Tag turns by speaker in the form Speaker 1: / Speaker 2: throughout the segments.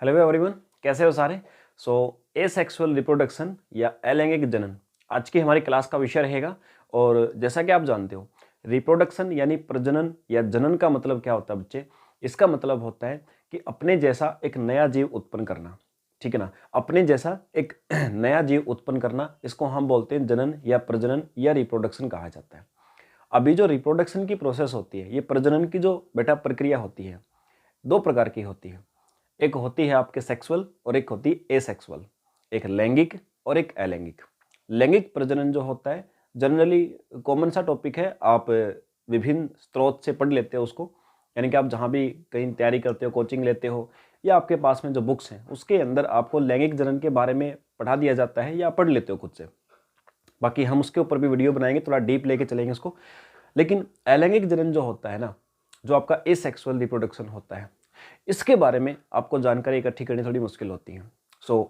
Speaker 1: Hello everyone, कैसे हो सारे। एसेक्सुअल रिप्रोडक्शन या अलैंगिक जनन आज की हमारी क्लास का विषय रहेगा। और जैसा कि आप जानते हो, रिप्रोडक्शन यानी प्रजनन या जनन का मतलब क्या होता है बच्चे। इसका मतलब होता है कि अपने जैसा एक नया जीव उत्पन्न करना। ठीक है ना, अपने जैसा एक नया जीव उत्पन्न करना, इसको हम बोलते हैं जनन या प्रजनन या रिप्रोडक्शन कहा जाता है। अभी जो रिप्रोडक्शन की प्रोसेस होती है, ये प्रजनन की जो बेटा प्रक्रिया होती है, दो प्रकार की होती है। एक होती है आपके सेक्सुअल और एक होती है एसेक्सुअल। एक लैंगिक और एक अलैंगिक। लैंगिक प्रजनन जो होता है जनरली कॉमन सा टॉपिक है, आप विभिन्न स्रोत से पढ़ लेते हो उसको। यानी कि आप जहाँ भी कहीं तैयारी करते हो, कोचिंग लेते हो, या आपके पास में जो बुक्स हैं उसके अंदर आपको लैंगिक जनन के बारे में पढ़ा दिया जाता है, या पढ़ लेते हो खुद से। बाकी हम उसके ऊपर भी वीडियो बनाएंगे, थोड़ा डीप लेके चलेंगे उसको। लेकिन अलैंगिक जनन जो होता है ना, जो आपका एसेक्सुअल रिप्रोडक्शन होता है, इसके बारे में आपको जानकारी इकट्ठी करनी थोड़ी मुश्किल होती है।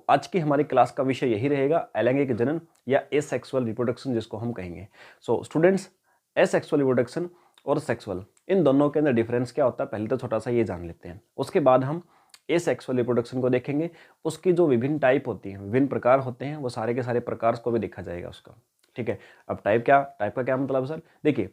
Speaker 1: आज की हमारी क्लास का विषय यही रहेगा, अलैंगिक जनन या एसेक्सुअल रिप्रोडक्शन जिसको हम कहेंगे। स्टूडेंट्स, एसेक्सुअल रिप्रोडक्शन और सेक्सुअल, इन दोनों के अंदर डिफरेंस क्या होता है पहले तो छोटा सा ये जान लेते हैं। उसके बाद हम एसेक्सुअल रिप्रोडक्शन को देखेंगे। उसकी जो विभिन्न टाइप होती हैं, विभिन्न प्रकार होते हैं, वो सारे के सारे प्रकार को भी देखा जाएगा उसका। ठीक है। अब टाइप का क्या मतलब सर, देखिए,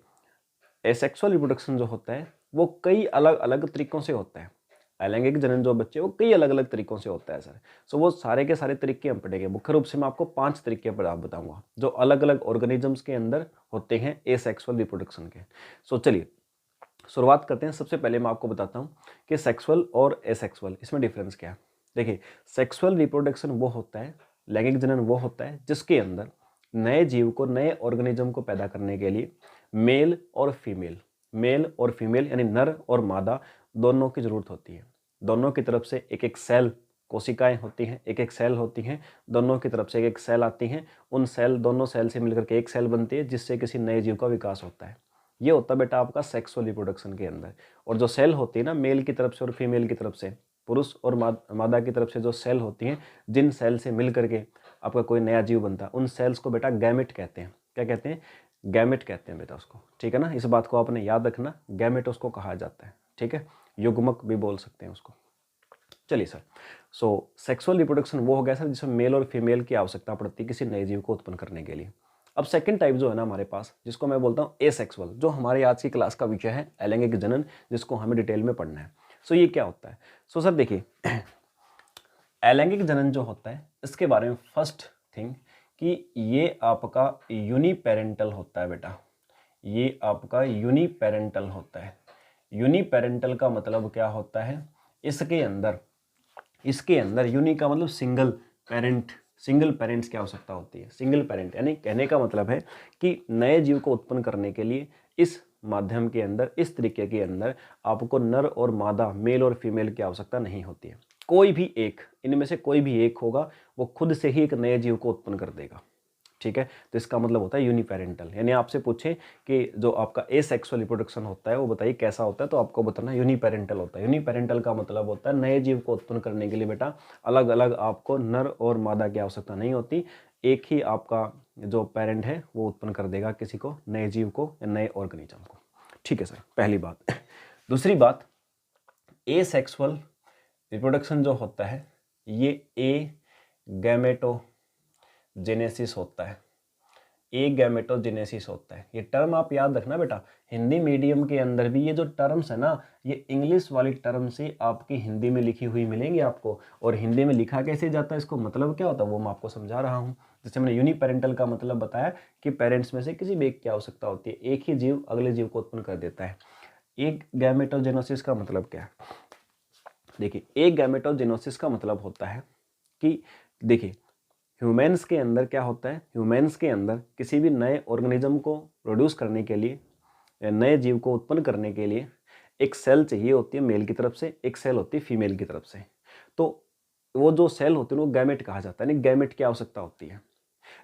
Speaker 1: एसेक्सुअल रिप्रोडक्शन जो होता है वो कई अलग अलग तरीकों से होता है। अलैंगिक जनन जो बच्चे, वो कई अलग अलग तरीकों से होता है सर। वो सारे के सारे तरीके हम पढ़ेंगे। मुख्य रूप से मैं आपको 5 तरीके पर आप बताऊंगा जो अलग अलग ऑर्गेनिजम्स के अंदर होते हैं एसेक्सुअल रिप्रोडक्शन के। चलिए शुरुआत करते हैं। सबसे पहले मैं आपको बताता हूँ कि सेक्सुअल और एसेक्सुअल, इसमें डिफरेंस क्या है। देखिए, सेक्सुअल रिप्रोडक्शन वो होता है, लैंगिक जनन वो होता है जिसके अंदर नए जीव को, नए ऑर्गेनिज्म को पैदा करने के लिए मेल और फीमेल यानी नर और मादा दोनों की जरूरत होती है। दोनों की तरफ से एक एक सेल, कोशिकाएं होती हैं, एक एक सेल होती हैं। दोनों की तरफ से एक एक सेल आती हैं। उन सेल, दोनों सेल से मिलकर के एक सेल बनती है, जिससे किसी नए जीव का विकास होता है। ये होता है बेटा आपका सेक्सुअल रिप्रोडक्शन के अंदर। और जो सेल होती है ना, मेल की तरफ से और फीमेल की तरफ से, पुरुष और मादा की तरफ से जो सेल होती हैं, जिन सेल से मिल करके आपका कोई नया जीव बनता है, उन सेल्स को बेटा गैमेट कहते हैं। क्या कहते हैं? गैमेट कहते हैं बेटा उसको। ठीक है ना, इस बात को आपने याद रखना, गैमेट उसको कहा जाता है। ठीक है, युग्मक भी बोल सकते हैं उसको। चलिए सर, सेक्सुअल रिप्रोडक्शन वो हो गया सर जिसमें मेल और फीमेल की आवश्यकता पड़ती है किसी नए जीव को उत्पन्न करने के लिए। अब सेकंड टाइप जो है ना हमारे पास, जिसको मैं बोलता हूँ एसेक्सुअल, जो हमारी आज की क्लास का विषय है अलैंगिक जनन, जिसको हमें डिटेल में पढ़ना है। ये क्या होता है? सर देखिए, अलैंगिक जनन जो होता है इसके बारे में फर्स्ट थिंग कि ये आपका यूनिपेरेंटल होता है बेटा। ये आपका यूनिपेरेंटल होता है। यूनिपेरेंटल का मतलब क्या होता है? इसके अंदर यूनि का मतलब सिंगल पेरेंट्स की आवश्यकता होती है। सिंगल पेरेंट यानी कहने का मतलब है कि नए जीव को उत्पन्न करने के लिए इस माध्यम के अंदर, इस तरीके के अंदर आपको नर और मादा, मेल और फीमेल की आवश्यकता नहीं होती है। कोई भी एक, इनमें से कोई भी एक होगा, वो खुद से ही एक नए जीव को उत्पन्न कर देगा। ठीक है, तो इसका मतलब होता है यूनिपेरेंटल। यानी आपसे पूछे कि जो आपका एसेक्सुअल रिप्रोडक्शन होता है वो बताइए कैसा होता है, तो आपको बताना यूनिपेरेंटल होता है। यूनिपेरेंटल का मतलब होता है नए जीव को उत्पन्न करने के लिए बेटा अलग अलग आपको नर और मादा की आवश्यकता नहीं होती। एक ही आपका जो पेरेंट है वो उत्पन्न कर देगा किसी को, नए जीव को या नए ऑर्गेनिज्म को। ठीक है सर, पहली बात। दूसरी बात, एसेक्सुअल रिप्रोडक्शन जो होता है ये गैमेटोजेनेसिस होता है। गैमेटोजेनेसिस होता है। ये टर्म आप याद रखना बेटा, हिंदी मीडियम के अंदर भी ये जो टर्म्स है ना, ये इंग्लिश वाली टर्म से आपकी हिंदी में लिखी हुई मिलेंगी आपको। और हिंदी में लिखा कैसे जाता है, इसको मतलब क्या होता है वो मैं आपको समझा रहा हूँ। जैसे मैंने यूनिपेरेंटल का मतलब बताया कि पेरेंट्स में से किसी भी एक की आवश्यकता होती है, एक ही जीव अगले जीव को उत्पन्न कर देता है। एक गैमेटोजेनेसिस का मतलब क्या है? देखिए, एक गैमेटोजेनेसिस का मतलब होता है कि देखिए, ह्यूमन्स के अंदर क्या होता है, ह्यूमन्स के अंदर किसी भी नए ऑर्गेनिज्म को प्रोड्यूस करने के लिए या नए जीव को उत्पन्न करने के लिए एक सेल चाहिए होती है मेल की तरफ से, एक सेल होती है फीमेल की तरफ से। तो वो जो सेल होते हैं वो गैमेट कहा जाता है, यानी गैमेट की आवश्यकता होती है।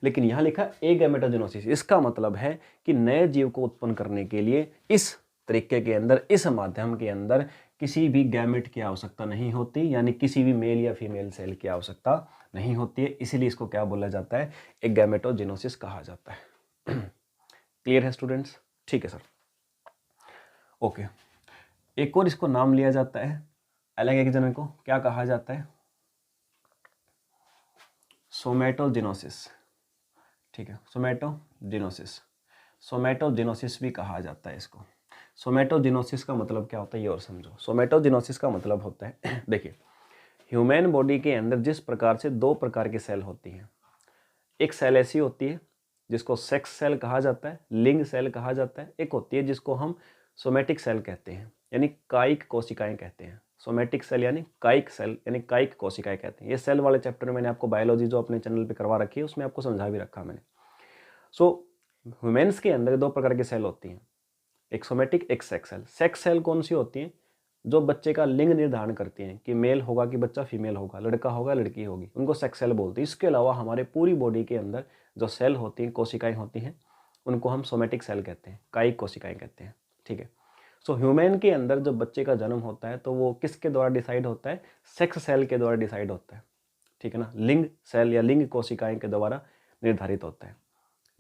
Speaker 1: लेकिन यहाँ लिखा ए गैमेटोजेनेसिस, इसका मतलब है कि नए जीव को उत्पन्न करने के लिए इस तरीके के अंदर, इस माध्यम के अंदर किसी भी गैमेट की आवश्यकता नहीं होती, यानी किसी भी मेल या फीमेल सेल की आवश्यकता नहीं होती है। इसीलिए इसको क्या बोला जाता है? एक गैमेटोजेनेसिस कहा जाता है। क्लियर है स्टूडेंट्स? ठीक है सर, ओके। एक और इसको नाम लिया जाता है, अलैंगिक जनन को क्या कहा जाता है? सोमेटोजेनोसिस, ठीक है, सोमेटोजेनोसिस, सोमेटोजेनोसिस भी कहा जाता है इसको। सोमेटोजेनोसिस का मतलब क्या होता है ये और समझो। सोमेटोजेनोसिस का मतलब होता है देखिए, ह्यूमन बॉडी के अंदर जिस प्रकार से दो प्रकार की सेल होती हैं, एक सेल ऐसी होती है जिसको सेक्स सेल कहा जाता है, लिंग सेल कहा जाता है, एक होती है जिसको हम सोमेटिक सेल कहते हैं, यानी कायिक कोशिकाएं कहते हैं। सोमेटिक सेल यानी कायिक सेल यानी कायिक कोशिकाएं कहते हैं। ये सेल वाले चैप्टर में मैंने आपको बायोलॉजी जो अपने चैनल पे करवा रखी है उसमें आपको समझा भी रखा मैंने। सो ह्यूमन्स के अंदर दो प्रकार की सेल होती हैं, एक सोमेटिक एक सेक्स सेल। सेक्स सेल कौन सी होती हैं? जो बच्चे का लिंग निर्धारण करती हैं कि मेल होगा कि बच्चा फीमेल होगा, लड़का होगा लड़की होगी, उनको सेक्स सेल बोलते हैं। इसके अलावा हमारे पूरी बॉडी के अंदर जो सेल होती हैं, कोशिकाएं होती हैं, उनको हम सोमेटिक सेल कहते हैं, कायिक कोशिकाएं कहते हैं, ठीक है। सो ह्यूमन के अंदर जब बच्चे का जन्म होता है तो वो किसके द्वारा डिसाइड होता है? सेक्स सेल के द्वारा डिसाइड होता है, ठीक है ना, लिंग सेल या लिंग कोशिकाएं के द्वारा निर्धारित होता है।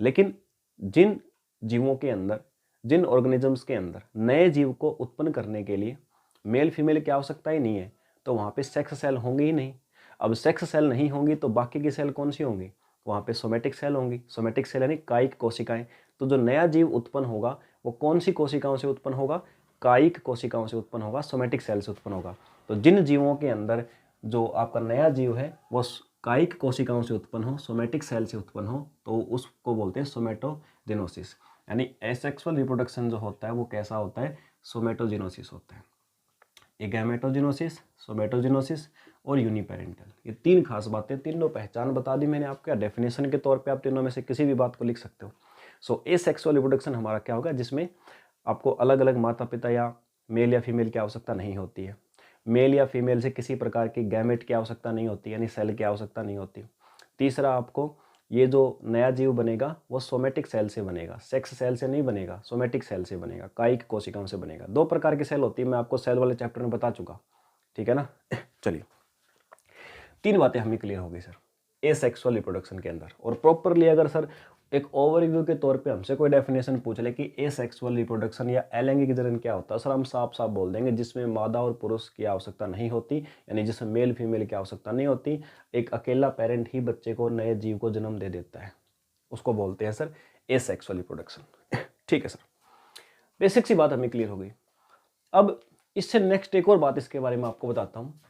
Speaker 1: लेकिन जिन जीवों के अंदर, जिन ऑर्गेनिजम्स के अंदर नए जीव को उत्पन्न करने के लिए मेल फीमेल की आवश्यकता ही नहीं है, तो वहाँ पे सेक्स सेल होंगे ही नहीं। अब सेक्स सेल नहीं होंगी तो बाकी की सेल कौन सी होंगी? वहाँ पे सोमेटिक सेल होंगी। सोमेटिक सेल यानी कायिक कोशिकाएं। तो जो नया जीव उत्पन्न होगा वो कौन सी कोशिकाओं से उत्पन्न होगा? कायिक कोशिकाओं से उत्पन्न होगा, सोमेटिक सेल से उत्पन्न होगा। तो जिन जीवों के अंदर जो आपका नया जीव है वो कायिक कोशिकाओं से उत्पन्न हो, सोमेटिक सेल से उत्पन्न हो, तो उसको बोलते हैं सोमेटोजेनोसिस। यानी एसेक्सुअल रिप्रोडक्शन जो होता है वो कैसा होता है? सोमेटोजेनोसिस होता है। एक गैमेटोजेनोसिस, सोमेटोजेनोसिस और यूनिपेरेंटल। ये तीन खास बातें, तीनों पहचान बता दी मैंने आपको। डेफिनेशन के तौर पे आप तीनों में से किसी भी बात को लिख सकते हो। सो एसेक्सुअल रिप्रोडक्शन हमारा क्या होगा? जिसमें आपको अलग अलग माता पिता या मेल या फीमेल की आवश्यकता नहीं होती है। मेल या फीमेल से किसी प्रकार की गैमेट की आवश्यकता नहीं होती, यानी सेल की आवश्यकता नहीं होती। तीसरा, आपको ये जो नया जीव बनेगा वो सोमेटिक सेल से बनेगा, सेक्स सेल से नहीं बनेगा, सोमेटिक सेल से बनेगा, कायिक कोशिकाओं से बनेगा। दो प्रकार की सेल होती है, मैं आपको सेल वाले चैप्टर में बता चुका, ठीक है ना। चलिए, तीन बातें हमें क्लियर हो गई सर एसेक्सुअल रिप्रोडक्शन के अंदर। और प्रॉपरली अगर सर एक ओवरव्यू के तौर पे हमसे कोई डेफिनेशन पूछ ले कि एसेक्सुअल रिप्रोडक्शन या अलैंगिक जनन क्या होता है, सर हम साफ साफ बोल देंगे जिसमें मादा और पुरुष की आवश्यकता नहीं होती, यानी जिसमें मेल फीमेल की आवश्यकता नहीं होती, एक अकेला पेरेंट ही बच्चे को, नए जीव को जन्म दे देता है, उसको बोलते हैं सर एसेक्सुअल रिप्रोडक्शन। ठीक है सर, बेसिक सी बात हमें क्लियर हो गई। अब इससे नेक्स्ट एक और बात इसके बारे में आपको बताता हूँ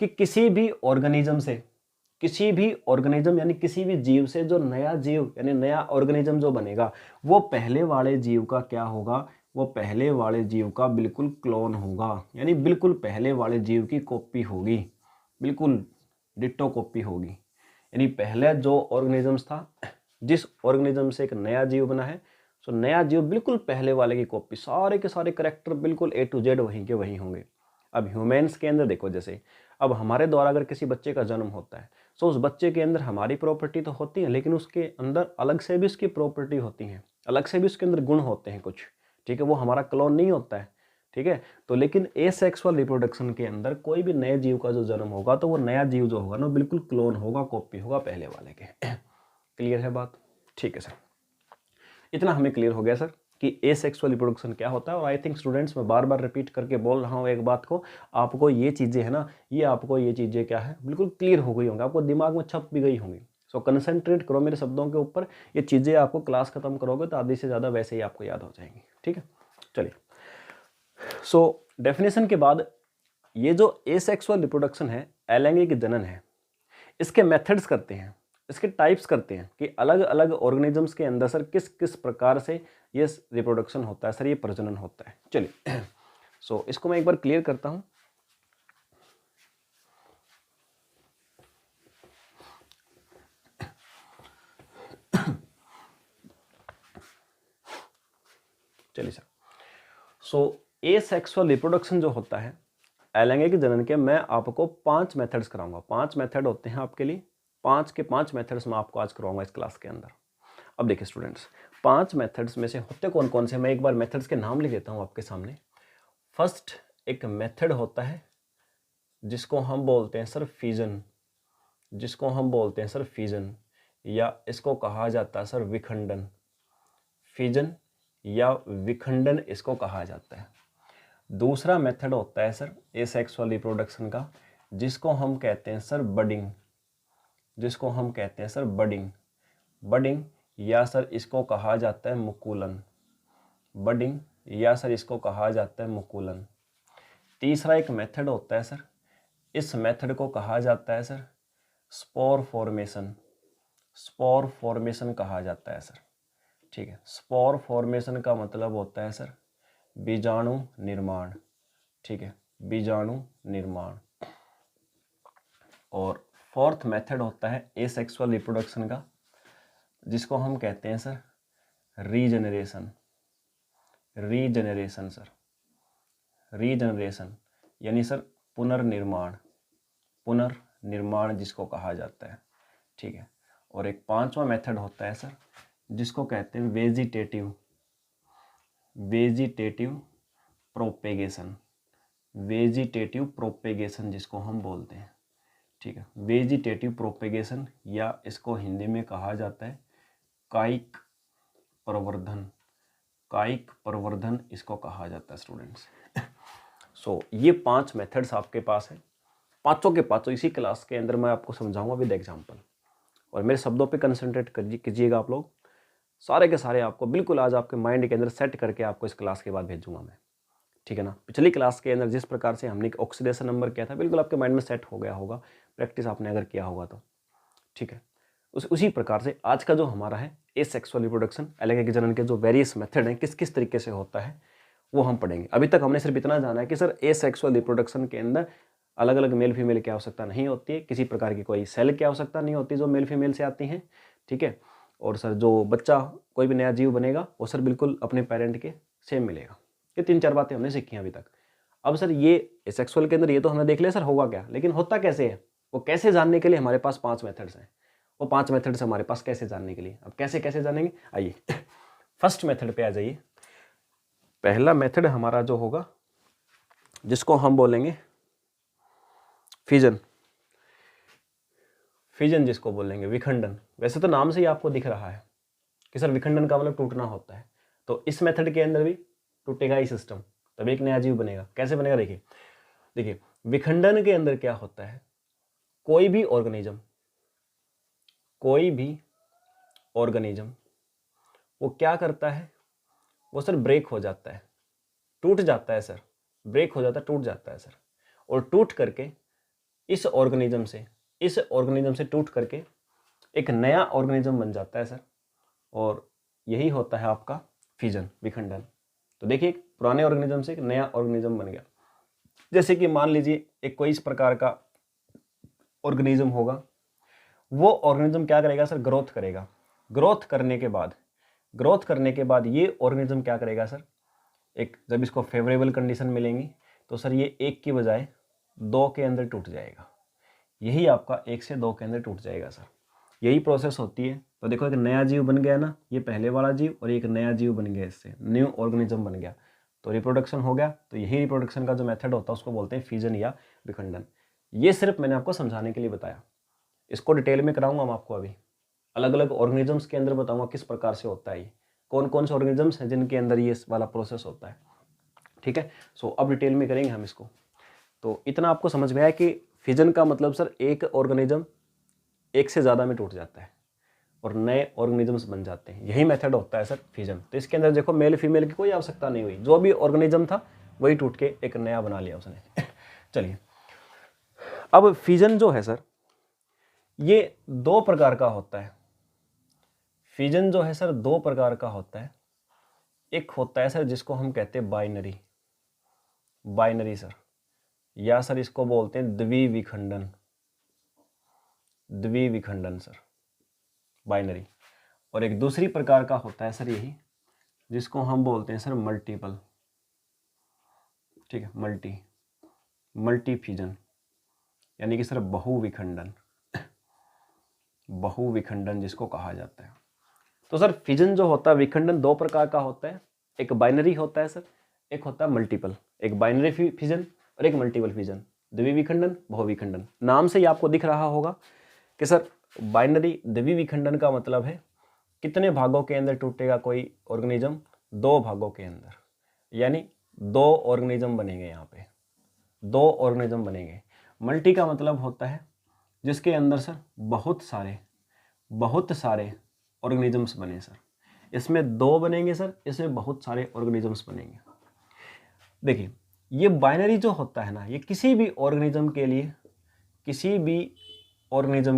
Speaker 1: कि किसी भी ऑर्गेनिज्म से, किसी भी ऑर्गेनिज्म यानी किसी भी जीव से जो नया जीव यानी नया ऑर्गेनिज्म जो बनेगा वो पहले वाले जीव का क्या होगा? वो पहले वाले जीव का बिल्कुल क्लोन होगा, यानी बिल्कुल पहले वाले जीव की कॉपी होगी, बिल्कुल डिट्टो कॉपी होगी। यानी पहले जो ऑर्गेनिजम्स था, जिस ऑर्गेनिज्म से एक नया जीव बना है, तो नया जीव बिल्कुल पहले वाले की कॉपी, सारे के सारे करेक्टर बिल्कुल A to Z वहीं के वहीं होंगे। अब ह्यूमन्स के अंदर देखो, जैसे अब हमारे द्वारा अगर किसी बच्चे का जन्म होता है तो उस बच्चे के अंदर हमारी प्रॉपर्टी तो होती है, लेकिन उसके अंदर अलग से भी उसकी प्रॉपर्टी होती है, अलग से भी उसके अंदर गुण होते हैं कुछ, ठीक है, वो हमारा क्लोन नहीं होता है, ठीक है। तो लेकिन एसेक्सुअल रिप्रोडक्शन के अंदर कोई भी नए जीव का जो जन्म होगा तो वो नया जीव जो होगा ना बिल्कुल क्लोन होगा, कॉपी होगा पहले वाले के। क्लियर है बात? ठीक है सर, इतना हमें क्लियर हो गया सर कि एसेक्सुअल रिप्रोडक्शन क्या होता है। और आई थिंक स्टूडेंट्स, मैं बार बार रिपीट करके बोल रहा हूँ एक बात को, आपको ये चीज़ें है ना, ये आपको ये चीज़ें क्या है बिल्कुल क्लियर हो गई होंगी, आपको दिमाग में छप भी गई होंगी। सो कंसंट्रेट करो मेरे शब्दों के ऊपर, ये चीज़ें आपको क्लास खत्म करोगे तो आधी से ज़्यादा वैसे ही आपको याद हो जाएंगी, ठीक है। चलिए, सो डेफिनेशन के बाद ये जो एसेक्सुअल रिप्रोडक्शन है, अलैंगिक जनन है, इसके मेथड्स करते हैं, इसके टाइप्स करते हैं कि अलग अलग ऑर्गेनिजम्स के अंदर सर किस किस प्रकार से ये रिप्रोडक्शन होता है, सर ये प्रजनन होता है। चलिए, सो इसको मैं एक बार क्लियर करता हूं। चलिए सर, सो एसेक्सुअल रिप्रोडक्शन जो होता है अलैंगिक जनन के, मैं आपको 5 मेथड्स कराऊंगा। 5 मेथड होते हैं आपके लिए, 5 के 5 मेथड्स मैं आपको आज करवाऊंगा इस क्लास के अंदर। अब देखिए स्टूडेंट्स, 5 मेथड्स में से होते कौन कौन से, मैं एक बार मेथड्स के नाम लिख देता हूं आपके सामने। फर्स्ट एक मेथड होता है जिसको हम बोलते हैं सर फिजन, जिसको हम बोलते हैं सर फिजन, या इसको कहा जाता है सर विखंडन। फिजन या विखंडन इसको कहा जाता है। दूसरा मेथड होता है सर एसेक्सुअल रिप्रोडक्शन का, जिसको हम कहते हैं सर बडिंग, जिसको हम कहते हैं सर बडिंग, बडिंग या सर इसको कहा जाता है मुकुलन, बडिंग या सर इसको कहा जाता है मुकुलन। तीसरा एक मेथड होता है सर, इस मेथड को कहा जाता है sir spore formation, spore formation कहा जाता है सर। ठीक है, स्पोर फॉर्मेशन का मतलब होता है सर बीजाणु निर्माण। ठीक है, बीजाणु निर्माण। और फोर्थ मेथड होता है एसेक्सुअल रिप्रोडक्शन का, जिसको हम कहते हैं sir regeneration, regeneration sir, regeneration यानी सर पुनर्निर्माण, पुनर्निर्माण जिसको कहा जाता है। ठीक है, और एक पांचवा मेथड होता है सर जिसको कहते हैं vegetative, vegetative propagation, vegetative propagation जिसको हम बोलते हैं। ठीक है, वेजिटेटिव प्रोपेगेशन या इसको हिंदी में कहा जाता है कायिक प्रवर्धन, कायिक प्रवर्धन इसको कहा जाता है स्टूडेंट्स। सो ये 5 मेथड्स आपके पास है, पांचों के पांचों इसी क्लास के अंदर मैं आपको समझाऊंगा विद एग्जांपल, और मेरे शब्दों पे कंसंट्रेट कीजिएगा आप लोग। सारे के सारे आपको बिल्कुल आज आपके माइंड के अंदर सेट करके आपको इस क्लास के बाद भेजूंगा मैं। ठीक है ना, पिछली क्लास के अंदर जिस प्रकार से हमने ऑक्सीडेशन नंबर किया था बिल्कुल आपके माइंड में सेट हो गया होगा, प्रैक्टिस आपने अगर किया होगा तो। ठीक है, उसी प्रकार से आज का जो हमारा है एसेक्सुअल रिप्रोडक्शन, अलैंगिक जनन के जो वेरियस मेथड हैं किस किस तरीके से होता है वो हम पढ़ेंगे। अभी तक हमने सिर्फ इतना जाना है कि सर एसेक्सुअल रिप्रोडक्शन के अंदर अलग अलग मेल फीमेल की आवश्यकता नहीं होती है, किसी प्रकार की कोई सेल की आवश्यकता नहीं होती जो मेल फीमेल से आती हैं। ठीक है, और सर जो बच्चा कोई भी नया जीव बनेगा वो सर बिल्कुल अपने पेरेंट के सेम मिलेगा। ये 3-4 बातें हमने सीखी हैं अभी तक। अब सर ये एसेक्सुअल के अंदर ये तो हमने देख लिया सर होगा क्या, लेकिन होता कैसे है वो कैसे जानने के लिए हमारे पास 5 मेथड्स हैं। वो 5 मेथड्स हमारे पास कैसे जानने के लिए, अब कैसे कैसे जानेंगे, आइए फर्स्ट मेथड पे आ जाइए। पहला मेथड हमारा जो होगा जिसको हम बोलेंगे फिजन, फिजन जिसको बोलेंगे विखंडन। वैसे तो नाम से ही आपको दिख रहा है कि सर विखंडन का मतलब टूटना होता है, तो इस मेथड के अंदर भी टूटेगा ही सिस्टम, तभी एक नया जीव बनेगा। कैसे बनेगा देखिए, देखिए विखंडन के अंदर क्या होता है, कोई भी ऑर्गेनिज्म, कोई भी ऑर्गेनिज्म वो क्या करता है, वो सर ब्रेक हो जाता है, टूट जाता है सर, ब्रेक हो जाता है, टूट जाता है सर, और टूट करके इस ऑर्गेनिज्म से टूट करके एक नया ऑर्गेनिज्म बन जाता है सर, और यही होता है आपका फिजन, विखंडन। तो देखिए पुराने ऑर्गेनिज्म से एक नया ऑर्गेनिज्म बन गया। जैसे कि मान लीजिए एक कोई इस प्रकार का ऑर्गेनिज्म होगा, वो ऑर्गेनिज्म क्या करेगा सर, ग्रोथ करेगा। ग्रोथ करने के बाद ये ऑर्गेनिज्म क्या करेगा सर, एक जब इसको फेवरेबल कंडीशन मिलेंगी तो सर ये 1 की बजाय 2 के अंदर टूट जाएगा। यही आपका 1 से 2 के अंदर टूट जाएगा सर, यही प्रोसेस होती है। तो देखो एक नया जीव बन गया ना, ये पहले वाला जीव, और एक नया जीव बन गया, इससे न्यू ऑर्गेनिज्म बन गया, तो रिप्रोडक्शन हो गया। तो यही रिप्रोडक्शन का जो मेथड होता है उसको बोलते हैं फिजन या विखंडन। ये सिर्फ मैंने आपको समझाने के लिए बताया, इसको डिटेल में कराऊंगा हम आपको अभी, अलग अलग ऑर्गेनिजम्स के अंदर बताऊंगा किस प्रकार से होता है, ये कौन कौन से ऑर्गेनिजम्स हैं जिनके अंदर ये वाला प्रोसेस होता है। ठीक है, सो अब डिटेल में करेंगे हम इसको। तो इतना आपको समझ में आया कि फिजन का मतलब सर एक ऑर्गेनिज्म 1 से ज़्यादा में टूट जाता है और नए ऑर्गेनिजम्स बन जाते हैं, यही मेथड होता है सर फिजन। तो इसके अंदर देखो मेल फीमेल की कोई आवश्यकता नहीं हुई, जो भी ऑर्गेनिज्म था वही टूट के एक नया बना लिया उसने। चलिए, अब फिजन जो है सर ये 2 प्रकार का होता है। फिजन जो है सर 2 प्रकार का होता है। एक होता है सर जिसको हम कहते हैं बाइनरी, बाइनरी सर, या सर इसको बोलते हैं द्विविखंडन, द्विविखंडन सर, बाइनरी। और एक दूसरी प्रकार का होता है सर यही जिसको हम बोलते हैं सर मल्टीपल। ठीक है, मल्टी फिजन यानी कि सर बहुविखंडन, बहुविखंडन जिसको कहा जाता है। तो सर फिजन जो होता है विखंडन 2 प्रकार का होता है, एक बाइनरी होता है सर, एक होता है मल्टीपल। एक बाइनरी फिजन और एक मल्टीपल फिजन, द्विविखंडन बहुविखंडन। नाम से ही आपको दिख रहा होगा कि सर बाइनरी द्विविखंडन का मतलब है कितने भागों के अंदर टूटेगा कोई ऑर्गेनिज्म, 2 भागों के अंदर, यानी 2 ऑर्गेनिज्म बनेंगे, यहाँ पे 2 ऑर्गेनिज्म बनेंगे। मल्टी का मतलब होता है जिसके अंदर सर बहुत सारे ऑर्गेनिजम्स बने सर। इसमें 2 बनेंगे सर, इसमें बहुत सारे ऑर्गेनिजम्स बनेंगे। देखिए ये बाइनरी जो होता है ना, ये किसी भी ऑर्गेनिज्म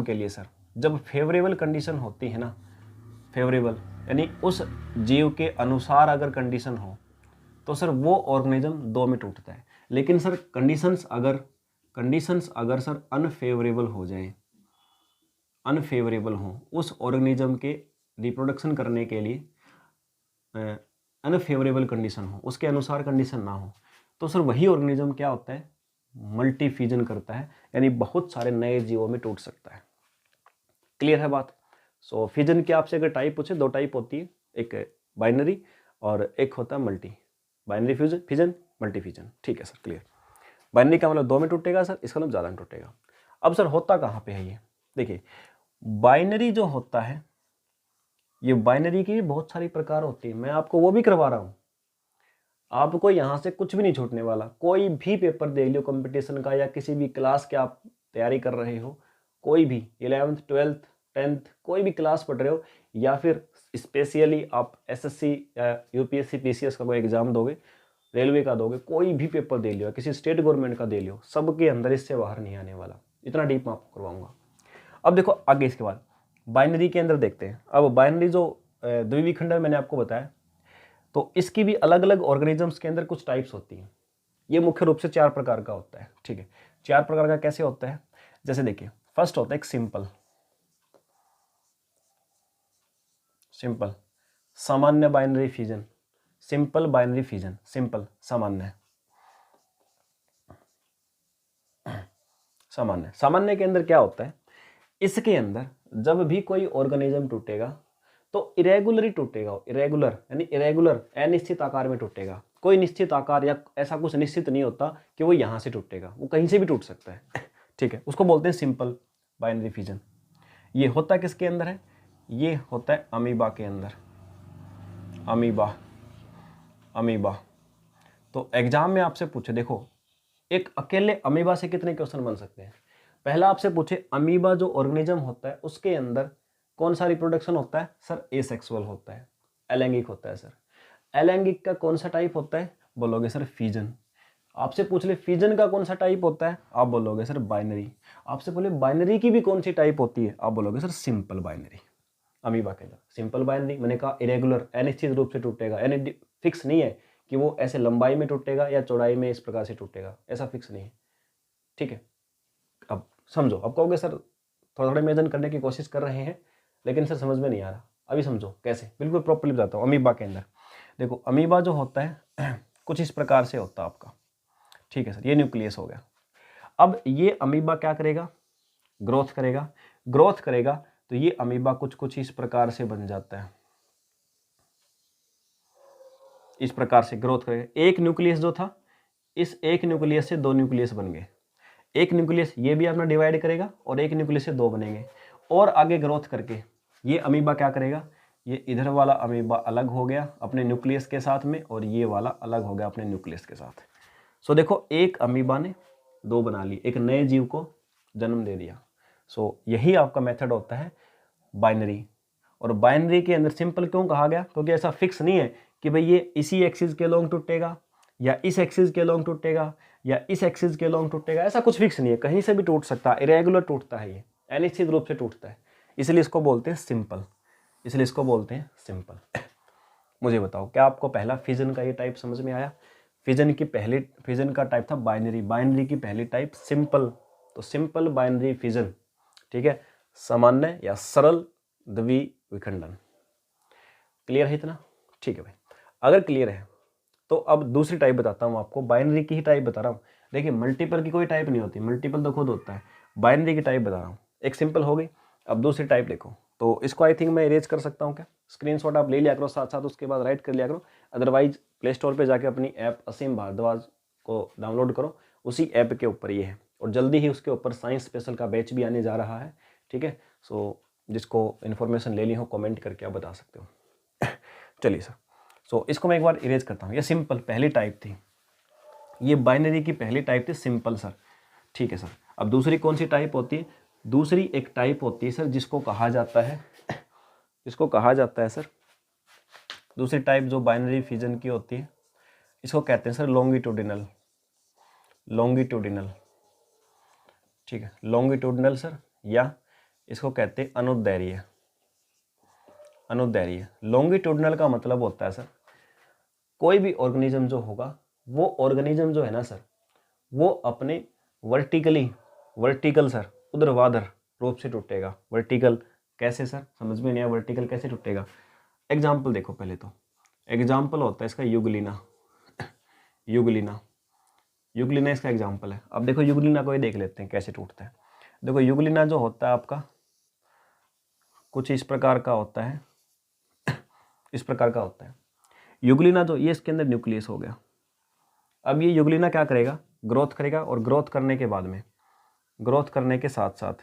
Speaker 1: के लिए सर जब फेवरेबल कंडीशन होती है ना, फेवरेबल यानी उस जीव के अनुसार अगर कंडीशन हो तो सर वो ऑर्गेनिज्म 2 में टूटता है। लेकिन सर कंडीशंस अगर सर अनफेवरेबल हो, उस ऑर्गेनिज्म के रिप्रोडक्शन करने के लिए अनफेवरेबल कंडीशन हो, उसके अनुसार कंडीशन ना हो, तो सर वही ऑर्गेनिज्म क्या होता है, मल्टी फ्यूजन करता है, यानी बहुत सारे नए जीवों में टूट सकता है। क्लियर है बात। सो फ्यूजन के आपसे अगर टाइप पूछे, 2 टाइप होती है, एक बाइनरी और एक होता है multi. Binary fusion, multi fusion, ठीक है सर, क्लियर। बाइनरी का मतलब 2 में टूटेगा सर, इसका मतलब ज़्यादा में टूटेगा। अब सर होता कहाँ पे है ये, देखिए बाइनरी जो होता है, ये बाइनरी की बहुत सारी प्रकार होती है, मैं आपको वो भी करवा रहा हूँ। आपको यहाँ से कुछ भी नहीं छूटने वाला। कोई भी पेपर देख लो कंपटीशन का या किसी भी क्लास के आप तैयारी कर रहे हो, कोई भी 11th 12th 10th कोई भी क्लास पढ़ रहे हो, या फिर स्पेशली आप एसएससी या यूपीएससी पीसीएस का कोई एग्जाम दोगे, रेलवे का दोगे, कोई भी पेपर दे लियो, किसी स्टेट गवर्नमेंट का दे लियो, सबके अंदर इससे बाहर नहीं आने वाला। इतना डीप मैं आपको करवाऊंगा। अब देखो आगे इसके बाद बाइनरी के अंदर देखते हैं। अब बाइनरी जो द्विविखंडन मैंने आपको बताया, तो इसकी भी अलग अलग ऑर्गेनिजम्स के अंदर कुछ टाइप्स होती हैं। ये मुख्य रूप से 4 प्रकार का होता है, ठीक है। 4 प्रकार का कैसे होता है, जैसे देखिए फर्स्ट होता है एक सिंपल सामान्य binary fusion, simple binary fusion, simple सामान्य के अंदर क्या होता है, इसके अंदर जब भी कोई ऑर्गेनिज्म टूटेगा तो इरेगुलर ही टूटेगा। इरेगुलर यानी इरेगुलर, अनिश्चित आकार में टूटेगा। कोई निश्चित आकार या ऐसा कुछ निश्चित नहीं होता कि वो यहाँ से टूटेगा, वो कहीं से भी टूट सकता है, ठीक है। उसको बोलते हैं सिंपल बाइनरी फ्यूजन। ये होता किसके अंदर है, ये होता है अमीबा के अंदर। अमीबा तो एग्जाम में आपसे पूछे, देखो एक अकेले अमीबा से कितने क्वेश्चन बन सकते हैं। पहला आपसे पूछे अमीबा जो ऑर्गेनिज्म होता है उसके अंदर कौन सा रिप्रोडक्शन होता है, सर एसेक्सुअल होता है, अलैंगिक होता है सर। अलैंगिक का कौन सा टाइप होता है, बोलोगे सर फ्यूजन। आपसे पूछ ले फ्यूजन का कौन सा टाइप होता है, आप बोलोगे सर बाइनरी। आपसे बोले बाइनरी की भी कौन सी टाइप होती है, आप बोलोगे सर सिंपल बाइनरी। अमीबा के अंदर सिंपल बाइनरी, मैंने कहा इरेगुलर, अनिश्चित रूप से टूटेगा, यानी फिक्स नहीं है कि वो ऐसे लंबाई में टूटेगा या चौड़ाई में इस प्रकार से टूटेगा, ऐसा फिक्स नहीं है, ठीक है। अब समझो, अब कहोगे सर थोड़ा थोड़ा इमेजिन करने की कोशिश कर रहे हैं लेकिन सर समझ में नहीं आ रहा, अभी समझो कैसे, बिल्कुल प्रॉपर्ली बताता हूँ। अमीबा के अंदर देखो, अमीबा जो होता है कुछ इस प्रकार से होता है आपका, ठीक है सर। ये न्यूक्लियस हो गया। अब ये अमीबा क्या करेगा, ग्रोथ करेगा, तो ये अमीबा कुछ इस प्रकार से बन जाता है, इस प्रकार से ग्रोथ करेगा। एक न्यूक्लियस जो था, इस एक न्यूक्लियस से 2 न्यूक्लियस बन गए। एक न्यूक्लियस ये भी अपना डिवाइड करेगा और एक न्यूक्लियस से 2 बनेंगे, और आगे ग्रोथ करके ये अमीबा क्या करेगा, ये इधर वाला अमीबा अलग हो गया अपने न्यूक्लियस के साथ में, और ये वाला अलग हो गया अपने न्यूक्लियस के साथ। सो देखो एक अमीबा ने 2 बना ली, एक नए जीव को जन्म दे दिया। सो यही आपका मेथड होता है बाइनरी। और बाइनरी के अंदर सिंपल क्यों कहा गया, क्योंकि ऐसा फिक्स नहीं है कि भाई ये इसी एक्सिस के लॉन्ग टूटेगा या इस एक्सिस के लॉन्ग टूटेगा या इस एक्सिस के लॉन्ग टूटेगा, ऐसा कुछ फिक्स नहीं है, कहीं से भी टूट सकता है, इरेगुलर टूटता है, ये अनिश्चित रूप से टूटता है, इसलिए इसको बोलते हैं सिंपल। मुझे बताओ, क्या आपको पहला फ्यूजन का ये टाइप समझ में आया। फ्यूजन का टाइप था बाइनरी की पहली टाइप सिंपल, तो सिंपल बाइनरी फ्यूजन, ठीक है। सामान्य या सरल द्विविखंडन। क्लियर है इतना, ठीक है भाई। अगर क्लियर है तो अब दूसरी टाइप बताता हूँ आपको, बाइनरी की ही टाइप बता रहा हूँ। देखिए मल्टीपल की कोई टाइप नहीं होती, मल्टीपल तो खुद होता है, बाइनरी की टाइप बता रहा हूँ। एक सिंपल हो गई, अब दूसरी टाइप देखो। तो इसको आई थिंक मैं इरेज कर सकता हूँ क्या, स्क्रीनशॉट आप ले लिया करो, साथ साथ उसके बाद राइट कर लिया करो। अदरवाइज प्ले स्टोर पर जाके अपनी ऐप असीम भारद्वाज को डाउनलोड करो, उसी ऐप के ऊपर ये है, और जल्दी ही उसके ऊपर साइंस स्पेशल का बैच भी आने जा रहा है, ठीक है। सो जिसको इन्फॉर्मेशन लेनी हो कमेंट करके आप बता सकते हो। चलिए सर, सो इसको मैं एक बार इरेज करता हूँ। ये सिंपल पहली टाइप थी, ये बाइनरी की पहली टाइप थी सिंपल सर, ठीक है सर। अब दूसरी कौन सी टाइप होती है, दूसरी एक टाइप होती है सर जिसको कहा जाता है सर, दूसरी टाइप जो बाइनरी फिजन की होती है इसको कहते हैं सर लॉन्गिट्यूडिनल, ठीक है, लॉन्गिट्यूडिनल सर, या इसको कहते हैं अनुदैर्घ्य। लॉन्गिट्यूडिनल का मतलब होता है सर कोई भी ऑर्गेनिज्म जो होगा वो ऑर्गेनिज्म जो है ना सर वो अपने वर्टिकल सर ऊर्ध्वाधर रूप से टूटेगा। वर्टिकल कैसे सर, समझ में नहीं आया, वर्टिकल कैसे टूटेगा? एग्जाम्पल देखो, पहले तो एग्जाम्पल होता है इसका युगलिना इसका एग्जाम्पल है। अब देखो युगलिना को ही देख लेते हैं कैसे टूटता है। देखो युगलिना जो होता है आपका कुछ इस प्रकार का होता है, युगलिना जो ये इसके अंदर न्यूक्लियस हो गया। अब ये युगलिना क्या करेगा, ग्रोथ करेगा, और ग्रोथ करने के बाद में ग्रोथ करने के साथ साथ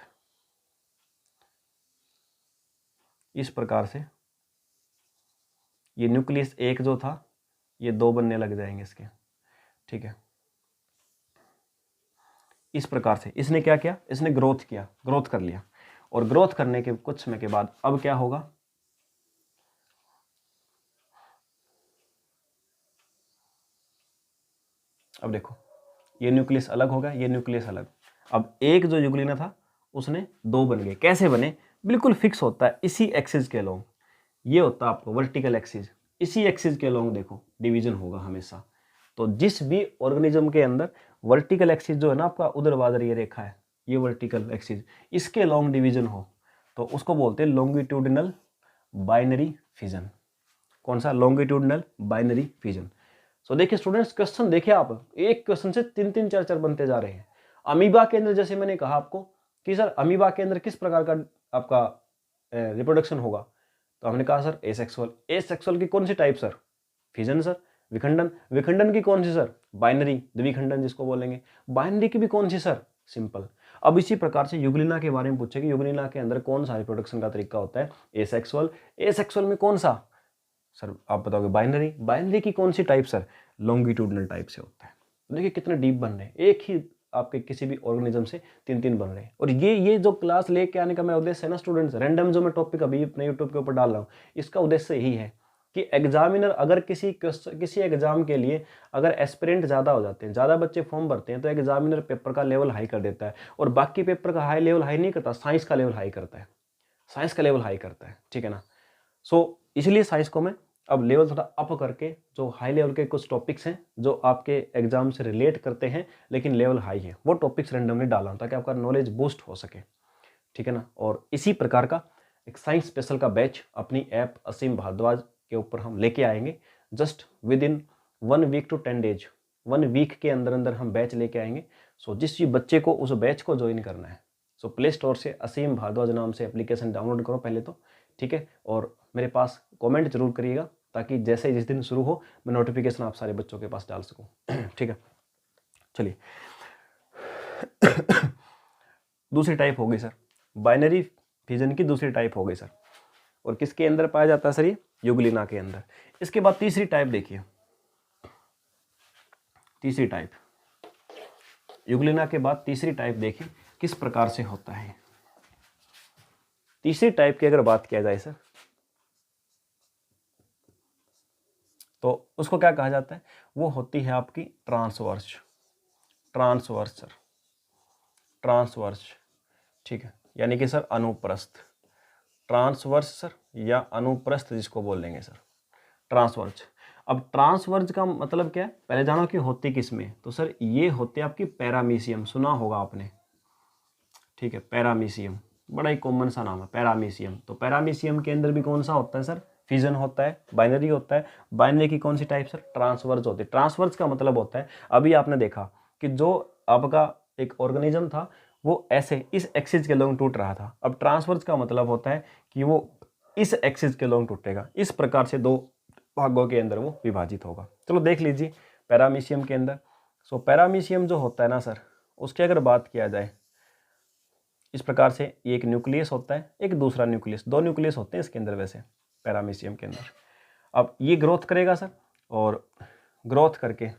Speaker 1: इस प्रकार से ये न्यूक्लियस एक जो था ये दो बनने लग जाएंगे इसके, ठीक है। इस प्रकार से इसने क्या किया, इसने ग्रोथ कर लिया, और ग्रोथ करने के कुछ समय के बाद अब क्या होगा, अब देखो ये न्यूक्लियस अलग होगा, ये न्यूक्लियस अलग। अब एक जो युगलिना था उसने दो बन गए। कैसे बने, बिल्कुल फिक्स होता है इसी एक्सिस के अलोंग, ये होता है आपको वर्टिकल एक्सिस, इसी एक्सिस के अलोंग देखो डिवीजन होगा हमेशा। तो जिस भी ऑर्गेनिज्म के अंदर वर्टिकल एक्सिस जो है ना आपका ऊर्ध्वाधर ये रेखा है, ये वर्टिकल एक्सिस, इसके अलोंग डिवीजन हो तो उसको बोलते हैं लॉन्गिट्यूडिनल बाइनरी फिजन। कौन सा, लॉन्गिट्यूडिनल बाइनरी फिजन। सो देखिए स्टूडेंट्स, क्वेश्चन देखिए आप, एक क्वेश्चन से तीन तीन चार चार बनते जा रहे हैं। अमीबा के अंदर जैसे मैंने कहा आपको कि सर अमीबा के अंदर किस प्रकार का आपका रिप्रोडक्शन होगा, तो हमने कहा सर एसेक्सुअल। एसेक्सुअल की कौन सी टाइप सर, फिजन सर। विखंडन की कौन सी सर, बाइनरी, द्विखंडन जिसको बोलेंगे। बाइनरी की भी कौन सी सर, सिंपल। अब इसी प्रकार से युगलिना के बारे में पूछे कि युगलिना के अंदर कौन सा रिप्रोडक्शन का तरीका होता है, एसेक्सुअल। एसेक्सुअल में कौन सा सर, आप बताओगे बाइनरी की कौन सी टाइप सर, लॉन्गिट्यूडिनल टाइप से होता है। देखिए कितने डीप बन रहे हैं, एक ही आपके किसी भी ऑर्गेनिज्म से तीन तीन बन रहे हैं। और ये जो क्लास लेके आने का मेरा उद्देश्य है ना स्टूडेंट्स, रैंडम जो मैं टॉपिक अभी अपने यूट्यूब के ऊपर डाल रहा हूँ, इसका उद्देश्य यही है कि एग्जामिनर अगर किसी एग्जाम के लिए अगर एस्पिरेंट ज़्यादा हो जाते हैं, ज़्यादा बच्चे फॉर्म भरते हैं, तो एग्जामिनर पेपर का लेवल हाई कर देता है। और बाकी पेपर का लेवल हाई नहीं करता, साइंस का लेवल हाई करता है, ठीक है ना। सो इसलिए साइंस को मैं अब लेवल थोड़ा अप करके जो हाई लेवल के कुछ टॉपिक्स हैं जो आपके एग्जाम से रिलेट करते हैं लेकिन लेवल हाई है, वो टॉपिक्स रैंडमली डाला हूं ताकि आपका नॉलेज बूस्ट हो सके, ठीक है ना। और इसी प्रकार का एक साइंस स्पेशल का बैच अपनी ऐप असीम भारद्वाज के ऊपर हम लेके आएंगे। Just within 1 week to 10 days, 1 week के अंदर अंदर हम बैच लेके आएंगे। सो जिस भी बच्चे को उस बैच को ज्वाइन करना है, सो प्ले स्टोर से असीम भारद्वाज नाम से एप्लीकेशन डाउनलोड करो पहले तो, ठीक है। और मेरे पास कमेंट जरूर करिएगा ताकि जैसे जिस दिन शुरू हो मैं नोटिफिकेशन आप सारे बच्चों के पास डाल सकूं, ठीक है। चलिए दूसरी टाइप हो गई सर, बाइनरी फिजन की दूसरी टाइप हो गई सर। और किसके अंदर पाया जाता है सर, ये युगलिना के अंदर। इसके बाद तीसरी टाइप देखिए, तीसरी टाइप युगलिना के बाद तीसरी टाइप देखिए किस प्रकार से होता है। तीसरी टाइप की अगर बात किया जाए सर तो उसको क्या कहा जाता है, वो होती है आपकी ट्रांसवर्स सर, ठीक है, यानी कि सर अनुप्रस्थ, ट्रांसवर्स सर या अनुप्रस्थ जिसको बोलेंगे सर, ट्रांसवर्स। अब ट्रांसवर्स का मतलब क्या है, पहले जानो कि होती किसमें, तो सर ये होते आपकी पैरामीशियम, सुना होगा आपने, ठीक है। पैरामीशियम बड़ा ही कॉमन सा नाम है, पैरामीशियम। तो पैरामीशियम के अंदर भी कौन सा होता है सर, फिजन होता है, बाइनरी होता है। बाइनरी की कौन सी टाइप सर, ट्रांसवर्स होती है। ट्रांसवर्स का मतलब होता है, अभी आपने देखा कि जो आपका एक ऑर्गेनिज्म था वो ऐसे इस एक्सिस के लॉन्ग टूट रहा था। अब ट्रांसवर्स का मतलब होता है कि वो इस एक्सिस के लॉन्ग टूटेगा, इस प्रकार से दो भागों के अंदर वो विभाजित होगा। चलो देख लीजिए पैरामीशियम के अंदर। सो पैरामीशियम जो होता है ना सर, उसकी अगर बात किया जाए इस प्रकार से, ये एक न्यूक्लियस होता है, एक दूसरा न्यूक्लियस, दो न्यूक्लियस होते हैं इसके अंदर वैसे पैरामीशियम के अंदर। अब ये ग्रोथ करेगा सर, और ग्रोथ करके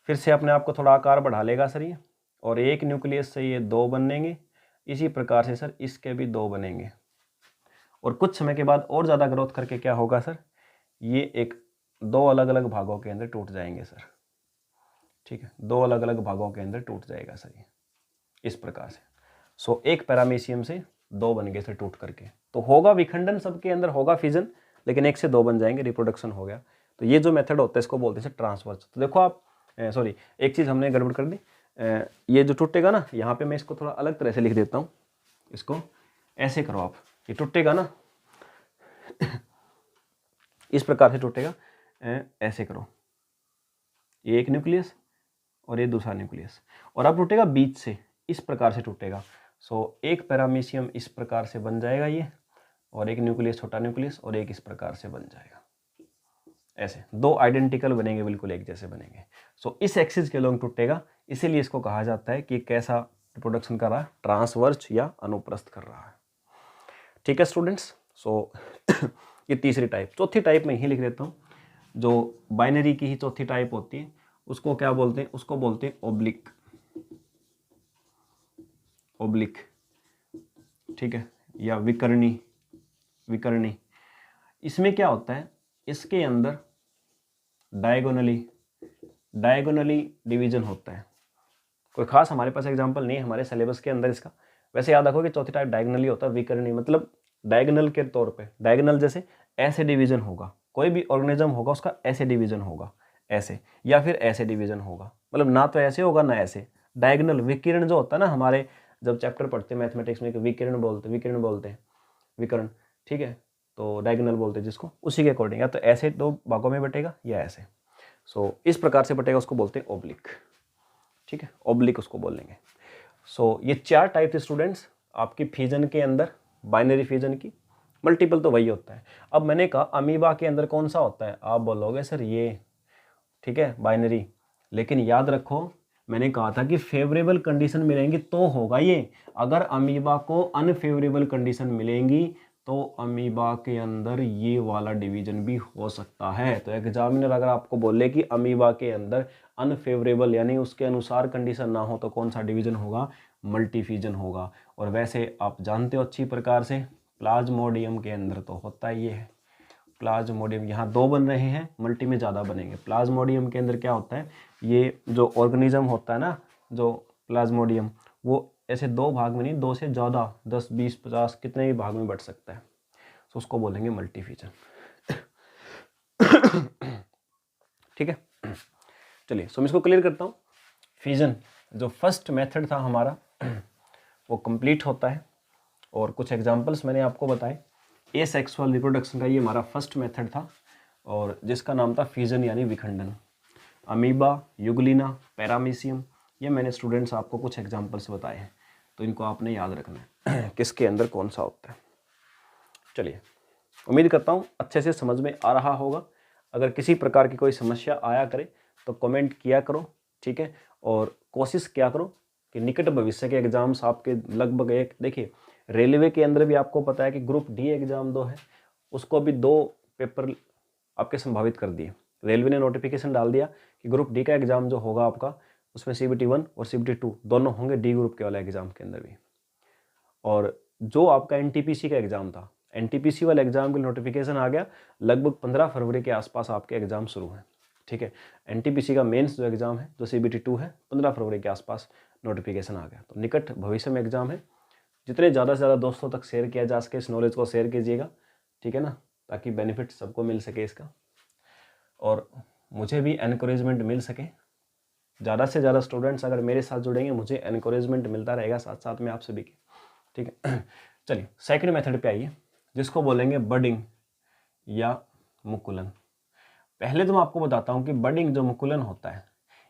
Speaker 1: फिर से अपने आप को थोड़ा आकार बढ़ा लेगा सर ये, और एक न्यूक्लियस से ये दो बनेंगे, इसी प्रकार से सर इसके भी 2 बनेंगे और कुछ समय के बाद और ज़्यादा ग्रोथ करके क्या होगा सर, ये एक 2 अलग अलग भागों के अंदर टूट जाएंगे सर। ठीक है, 2 अलग अलग भागों के अंदर टूट जाएगा सर ये इस प्रकार से। सो एक पैरामीशियम से 2 बन गए थे टूट करके, तो होगा विखंडन, सबके अंदर होगा फिजन, लेकिन एक से 2 बन जाएंगे, रिप्रोडक्शन हो गया। तो ये जो मेथड होता है इसको बोलते हैं ट्रांसवर्स। तो देखो आप सॉरी एक चीज़ हमने गड़बड़ कर दी, ये जो टूटेगा ना, यहाँ पे मैं इसको थोड़ा अलग तरह से लिख देता हूँ, इसको ऐसे करो आप, ये टूटेगा ना इस प्रकार से टूटेगा, ऐसे करो, ये एक न्यूक्लियस और ये दूसरा न्यूक्लियस, और अब टूटेगा बीच से, इस प्रकार से टूटेगा। सो एक पैरामीशियम इस प्रकार से बन जाएगा ये, और एक न्यूक्लियस छोटा न्यूक्लियस, और एक इस प्रकार से बन जाएगा, ऐसे 2 आइडेंटिकल बनेंगे, बिल्कुल एक जैसे बनेंगे। सो इस एक्सिस के लोग टूटेगा, इसीलिए इसको कहा जाता है कि कैसा रिप्रोडक्शन कर रहा है, ट्रांसवर्स या अनुप्रस्थ कर रहा है। ठीक है स्टूडेंट्स, सो ये तीसरी टाइप। चौथी टाइप में ही लिख देता हूँ, जो बाइनरी की ही चौथी टाइप होती है, उसको क्या बोलते हैं, उसको बोलते हैं ओब्लिक, ओब्लिक, ठीक है, या विकर्णी, विकर्णी। इसमें क्या होता है, इसके अंदर डायगोनली डिवीजन होता है। कोई खास हमारे पास एग्जांपल नहीं है हमारे सिलेबस के अंदर इसका, वैसे याद रखो कि चौथी टाइप डायगोनली होता है, विकर्णी मतलब डायगोनल के तौर पे, डायगोनल जैसे ऐसे डिवीजन होगा, कोई भी ऑर्गेनिज्म होगा उसका ऐसे डिवीजन होगा, ऐसे, या फिर ऐसे डिवीजन होगा, मतलब ना तो ऐसे होगा ना ऐसे, डायगोनल। विकिरण जो होता है ना, हमारे जब चैप्टर पढ़ते हैं मैथमेटिक्स में, विकिरण बोलते हैं, विकर्ण, ठीक है, तो डायगोनल बोलते हैं जिसको, उसी के अकॉर्डिंग या तो ऐसे 2 भागों में बटेगा या ऐसे। सो इस प्रकार से बटेगा, उसको बोलते हैं ओब्लिक। ठीक है, ओब्लिक उसको बोलेंगे। सो ये 4 टाइप थे स्टूडेंट्स आपकी फिजन के अंदर, बाइनरी फिजन की। मल्टीपल तो वही होता है। अब मैंने कहा अमीबा के अंदर कौन सा होता है, आप बोलोगे सर ये, ठीक है, बाइनरी, लेकिन याद रखो मैंने कहा था कि फेवरेबल कंडीशन मिलेंगी तो होगा ये। अगर अमीबा को अनफेवरेबल कंडीशन मिलेंगी तो अमीबा के अंदर ये वाला डिवीजन भी हो सकता है। तो एग्जामिनर अगर आपको बोले कि अमीबा के अंदर अनफेवरेबल यानी उसके अनुसार कंडीशन ना हो तो कौन सा डिवीजन होगा, मल्टीफिजन होगा। और वैसे आप जानते हो अच्छी प्रकार से प्लाज्मोडियम के अंदर तो होता ही है, प्लाज्मोडियम, यहाँ 2 बन रहे हैं, मल्टी में ज़्यादा बनेंगे। प्लाज्मोडियम के अंदर क्या होता है, ये जो ऑर्गेनिज्म होता है ना, जो प्लाज्मोडियम, वो ऐसे 2 भाग में नहीं, 2 से ज़्यादा, 10, 20, 50 कितने भी भाग में बढ़ सकता है, तो उसको बोलेंगे मल्टीफिजन। ठीक है, चलिए सो मैं इसको क्लियर करता हूँ। फिजन जो फर्स्ट मेथड था हमारा वो कंप्लीट होता है, और कुछ एग्जांपल्स मैंने आपको बताए। एसेक्सुअल रिप्रोडक्शन का ये हमारा फर्स्ट मेथड था, और जिसका नाम था फिजन यानी विखंडन। अमीबा, युगलिना, पैरामीशियम, ये मैंने स्टूडेंट्स आपको कुछ एग्जांपल्स बताए हैं, तो इनको आपने याद रखना है किसके अंदर कौन सा होता है। चलिए, उम्मीद करता हूँ अच्छे से समझ में आ रहा होगा। अगर किसी प्रकार की कोई समस्या आया करे तो कमेंट किया करो, ठीक है, और कोशिश किया करो कि निकट भविष्य के एग्जाम्स आपके लगभग एक, देखिए रेलवे के अंदर भी आपको पता है कि ग्रुप डी एग्जाम 2 है, उसको भी 2 पेपर आपके संभावित कर दिए। रेलवे ने नोटिफिकेशन डाल दिया कि ग्रुप डी का एग्जाम जो होगा आपका, उसमें CBT 1 और CBT 2 दोनों होंगे डी ग्रुप के वाले एग्जाम के अंदर भी। और जो आपका NTPC का एग्जाम था, NTPC वाले एग्जाम के नोटिफिकेशन आ गया, लगभग 15 फरवरी के आसपास आपके एग्जाम शुरू हैं। ठीक है, NTPC का मेंस जो एग्जाम है, जो CBT 2 है, 15 फरवरी के आसपास नोटिफिकेशन आ गया। तो निकट भविष्य में एग्जाम है, जितने ज़्यादा से ज़्यादा दोस्तों तक शेयर किया जा सके इस नॉलेज को शेयर कीजिएगा, ठीक है ना, ताकि बेनिफिट सबको मिल सके इसका, और मुझे भी एनकरेजमेंट मिल सके। ज़्यादा से ज़्यादा स्टूडेंट्स अगर मेरे साथ जुड़ेंगे, मुझे एनकरेजमेंट मिलता रहेगा साथ साथ में आप सभी के, ठीक है। चलिए सेकंड मेथड पे आइए, जिसको बोलेंगे बडिंग या मुकुलन। पहले तो मैं आपको बताता हूँ कि बडिंग जो मुकुलन होता है,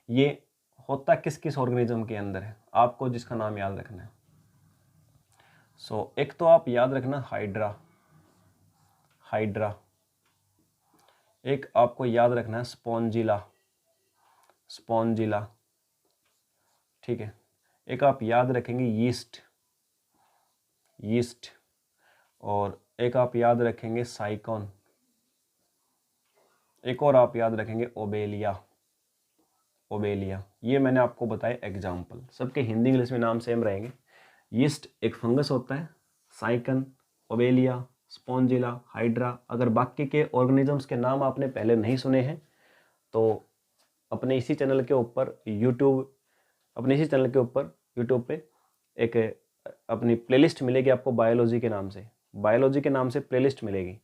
Speaker 1: ये होता किस किस ऑर्गेनिज्म के अंदर है, आपको जिसका नाम याद रखना है। सो एक तो आप याद रखना हाइड्रा, हाइड्रा, एक आपको याद रखना है स्पॉन्जिला, स्पॉन्जिला, ठीक है, एक आप याद रखेंगे यीस्ट, यीस्ट, और एक आप याद रखेंगे साइकॉन, एक और आप याद रखेंगे ओबेलिया, ओबेलिया। ये मैंने आपको बताया एग्जाम्पल, सबके हिंदी इंग्लिश में नाम सेम रहेंगे, यीस्ट एक फंगस होता है, साइकन, ओबेलिया, स्पॉन्जिला, हाइड्रा। अगर बाकी के ऑर्गेनिजम्स के नाम आपने पहले नहीं सुने हैं तो अपने इसी चैनल के ऊपर यूट्यूब पे एक अपनी प्लेलिस्ट मिलेगी आपको बायोलॉजी के नाम से प्लेलिस्ट मिलेगी,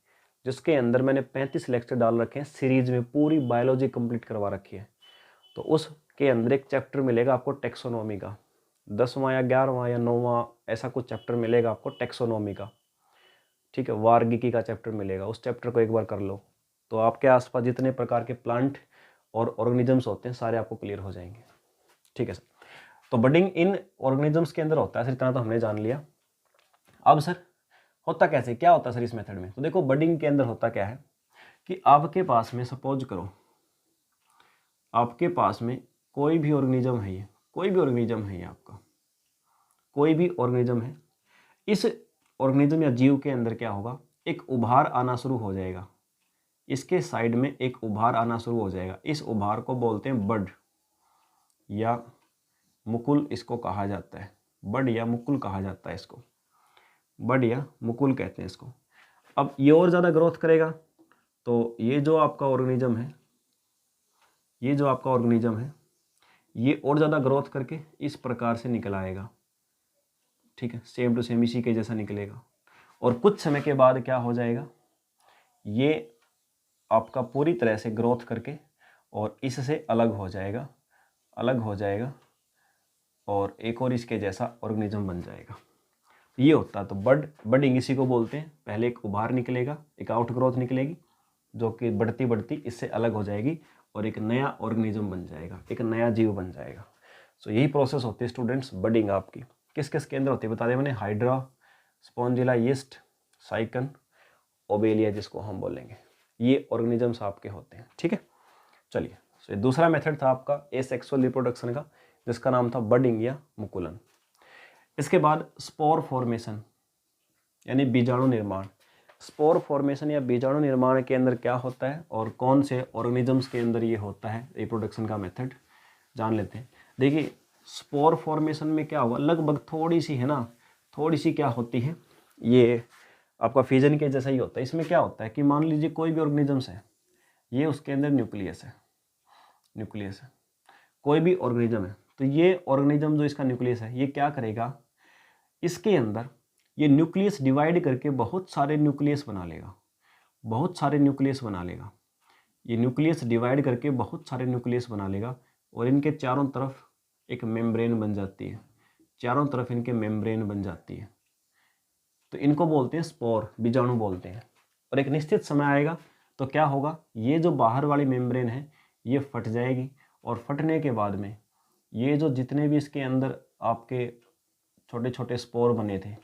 Speaker 1: जिसके अंदर मैंने 35 लेक्चर डाल रखे हैं सीरीज में, पूरी बायोलॉजी कंप्लीट करवा रखी है। तो उसके अंदर एक चैप्टर मिलेगा आपको टेक्सोनॉमी का, 10वां या 11वां या 9वां ऐसा कुछ चैप्टर मिलेगा आपको टेक्सोनॉमी का, ठीक है। वार्गिकी का चैप्टर मिलेगा, उस चैप्टर को एक बार कर लो तो आपके आसपास जितने प्रकार के प्लांट और ऑर्गेनिजम्स होते हैं सारे आपको क्लियर हो जाएंगे, ठीक है सर। तो बडिंग इन ऑर्गेनिजम्स के अंदर होता है सर, इतना तो हमने जान लिया। अब सर होता कैसे, क्या होता है सर इस मेथड में? तो देखो बडिंग के अंदर होता क्या है कि आपके पास में, सपोज करो आपके पास में कोई भी ऑर्गेनिज्म है, आपका कोई भी ऑर्गेनिज्म है, इस ऑर्गेनिज्म या जीव के अंदर क्या होगा, एक उभार आना शुरू हो जाएगा, इसके साइड में एक उभार आना शुरू हो जाएगा। इस उभार को बोलते हैं बड या मुकुल, इसको कहा जाता है बड या मुकुल कहा जाता है, इसको बड या मुकुल कहते हैं इसको। अब ये और ज़्यादा ग्रोथ करेगा तो ये जो आपका ऑर्गेनिज्म है, ये और ज़्यादा ग्रोथ करके इस प्रकार से निकल आएगा, ठीक है, सेम टू सेम इसी के जैसा निकलेगा। और कुछ समय के बाद क्या हो जाएगा, ये आपका पूरी तरह से ग्रोथ करके और इससे अलग हो जाएगा और एक और इसके जैसा ऑर्गेनिज्म बन जाएगा। ये होता है। तो बडिंग इसी को बोलते हैं। पहले एक उभार निकलेगा, एक आउट ग्रोथ निकलेगी जो कि बढ़ती इससे अलग हो जाएगी और एक नया ऑर्गेनिज्म बन जाएगा, एक नया जीव बन जाएगा। सो यही प्रोसेस होती है स्टूडेंट्स बडिंग आपकी। किस किस के अंदर होती है बता दें मैंने, हाइड्रा, स्पॉन्जिला, यीस्ट, साइकन, ओबेलिया जिसको हम बोलेंगे, ये ऑर्गेनिजम्स आपके होते हैं, ठीक है। चलिए, सो दूसरा मेथड था आपका एसेक्सुअल रिप्रोडक्शन का, जिसका नाम था बडिंग या मुकुलन। इसके बाद स्पोर फॉर्मेशन यानी बीजाणु निर्माण। स्पोर फॉर्मेशन या बीजाणु निर्माण के अंदर क्या होता है और कौन से ऑर्गेनिजम्स के अंदर ये होता है, रिप्रोडक्शन का मेथड जान लेते हैं। देखिए स्पोर फॉर्मेशन में क्या होगा, लगभग थोड़ी सी क्या होती है, ये आपका फिजन के जैसा ही होता है। इसमें क्या होता है कि मान लीजिए कोई भी ऑर्गेनिजम्स है, ये उसके अंदर न्यूक्लियस है, कोई भी ऑर्गेनिज्म है, तो ये ऑर्गेनिज्म जो इसका न्यूक्लियस है, ये क्या करेगा, इसके अंदर ये न्यूक्लियस डिवाइड करके बहुत सारे न्यूक्लियस बना लेगा, ये न्यूक्लियस डिवाइड करके बहुत सारे न्यूक्लियस बना लेगा और इनके चारों तरफ एक मेम्ब्रेन बन जाती है, तो इनको बोलते हैं स्पोर, बीजाणु बोलते हैं। और एक निश्चित समय आएगा तो क्या होगा, ये जो बाहर वाली मेम्ब्रेन है ये फट जाएगी और फटने के बाद में ये जो जितने भी इसके अंदर आपके छोटे छोटे स्पोर बने थे,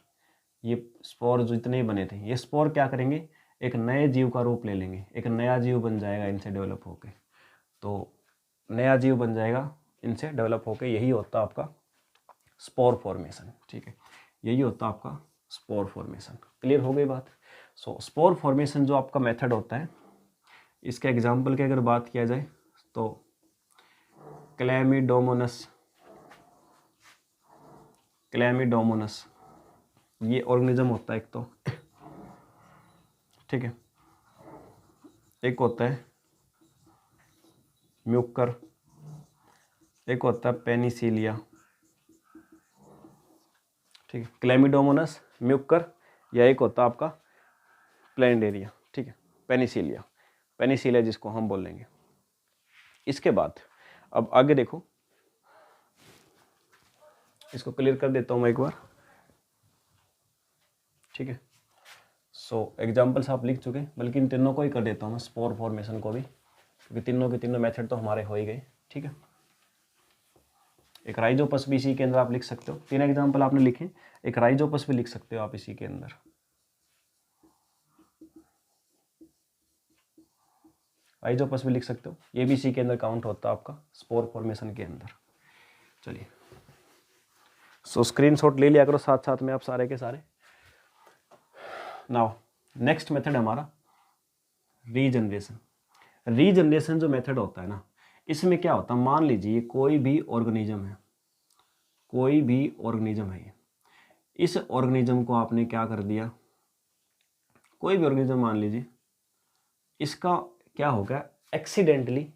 Speaker 1: ये स्पोर जितने बने थे, ये स्पोर क्या करेंगे, एक नए जीव का रूप ले लेंगे, एक नया जीव बन जाएगा इनसे डेवलप होके, तो नया जीव बन जाएगा इनसे डेवलप होके। यही होता है आपका स्पोर फॉर्मेशन, ठीक है, यही होता है आपका स्पोर फॉर्मेशन। क्लियर हो गई बात। सो स्पोर फॉर्मेशन जो आपका मेथड होता है, इसके एग्जाम्पल की अगर बात किया जाए तो क्लैमिडोमोनस ये ऑर्गेनिज्म होता है एक तो, ठीक है, एक होता है म्यूकर, एक होता है पेनिसिलिया, ठीक है, क्लैमिडोमोनस, म्यूकर, या एक होता है आपका प्लैनेरिया, ठीक है, पेनिसिलिया जिसको हम बोलेंगे। इसके बाद अब आगे देखो, इसको क्लियर कर देता हूँ मैं एक बार, ठीक है। सो एग्जाम्पल्स आप लिख चुके, बल्कि इन तीनों को ही कर देता हूँ मैं, स्पोर फॉर्मेशन को भी, क्योंकि तीनों के तीनों मेथड तो हमारे हो ही गए, ठीक है। एक राइजोपस भी इसी के अंदर आप लिख सकते हो, 3 एग्जाम्पल आपने लिखे, एक राइजोपस भी लिख सकते हो आप इसी के अंदर, राइजोपस भी लिख सकते हो, ये भी इसी के अंदर काउंट होता है आपका स्पोर फॉर्मेशन के अंदर। चलिए, सो स्क्रीनशॉट ले लिया करो साथ साथ में आप सारे के सारे। नाउ नेक्स्ट मेथड हमारा रीजनरेशन जो मेथड होता है ना, इसमें क्या होता है, मान लीजिए कोई भी ऑर्गेनिज्म है, इस ऑर्गेनिज्म को आपने क्या कर दिया, कोई भी ऑर्गेनिज्म मान लीजिए, इसका क्या हो गया, एक्सीडेंटली